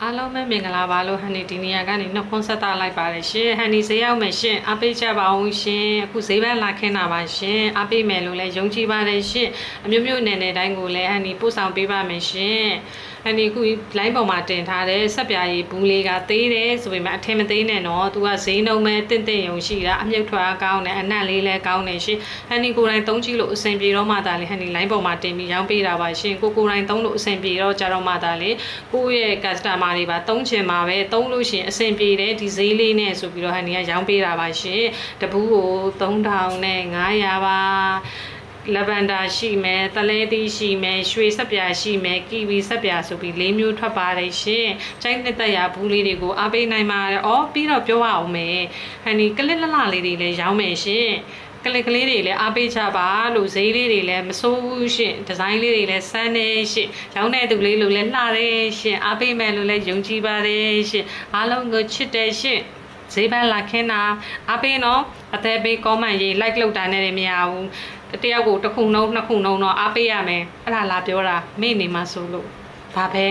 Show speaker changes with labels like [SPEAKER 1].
[SPEAKER 1] အားလုံးပဲမင်္ဂလာပါလို့ဟန်နီဒီနေရာကနေနှုတ်ခွန်းဆက်သလိုက်ပါတယ်ရှင်ဟန်နီဈေးရောက်မယ်ရှင်အားပေးကြပါအောင်ရှင်အခုဈေးပန်းလာခင်းတာပါရှင်အားပေးမယ်လို့လည်းယုံကြည်ပါတယ်ရှင်အမျိုးမျိုးနယ်နယ်တိုင်းကိုလည်းဟန်နီပို့ဆောင်ပေးပါမယ်ရှင်ဟန်နီအခု line ပေါ်မှာတင်ထားတဲ့ဆက်ပြားရည်ဘူးလေးကသေးတယ်ဆိုပေမဲ့အထင်မသေးနဲ့နော်သူကဈေးနှုန်းပဲတင့်တင့်ယုံရှိတာအမြုပ်ထွက်အားကောင်းတယ်အနက်လေးလည်းကောင်းတယ်ရှင်ဟန်နီကိုယ်တိုင်သုံးကြည့်လို့အဆင်ပြေတော့မှသာလေဟန်နီ line ပေါ်မှာတင်ပြီးရောင်းပေးတာပါရှင်ကိုယ်တိုင်သုံးလို့အဆင်ပြေတော့ကြတော့မှသာလေကိုယ့်ရဲ့ customer တွေပါသုံးချင်ပါပဲသုံးလို့ရှင်အဆင်ပြေတယ်ဒီဈေးလေးနဲ့ဆိုပြီးတော့ဟန်နီကရောင်းပေးတာပါရှင်တပူးကို3500ပါလဗန်ဒါရှိမယ်တလဲသီးရှိမယ်ရွှေဆက်ပြာရှိမယ်ကီဝီဆက်ပြာဆိုပြီး၄မျိုးထွက်ပါတယ်ရှင်ကျိုင်းနှစ်သက်ရဘူးလေးတွေကိုအားပေးနိုင်ပါတယ်အော်ပြီးတော့ပြောရအောင်မယ်ဟန်နီကလစ်လလလေးတွေလည်းရောင်းမယ်ရှင်ကလစ်ကလေးတွေလည်းအားပေးကြပါလို့ဈေးလေးတွေလည်းမစိုးဘူးရှင်ဒီဇိုင်းလေးတွေလည်းစမ်းနေရှင်ရောင်းတဲ့သူလေးလို့လည်းလှတယ်ရှင်အားပေးမယ်လို့လည်းယုံကြည်ပါတယ်ရှင်အားလုံးကိုချစ်တယ်ရှင်ဈေးပန်းလာခင်းတာအားပေးနော်အသေးပေး comment ရေး like လုပ်တာနဲ့လည်းမရဘူးတယောက်ကိုတစ်ခုနှုံးနှစ်ခုနှုံးတော့အားပေးရမယ်အဲ့ဒါလာပြောတာမေ့နေမှာဆိုလို့ဒါပဲ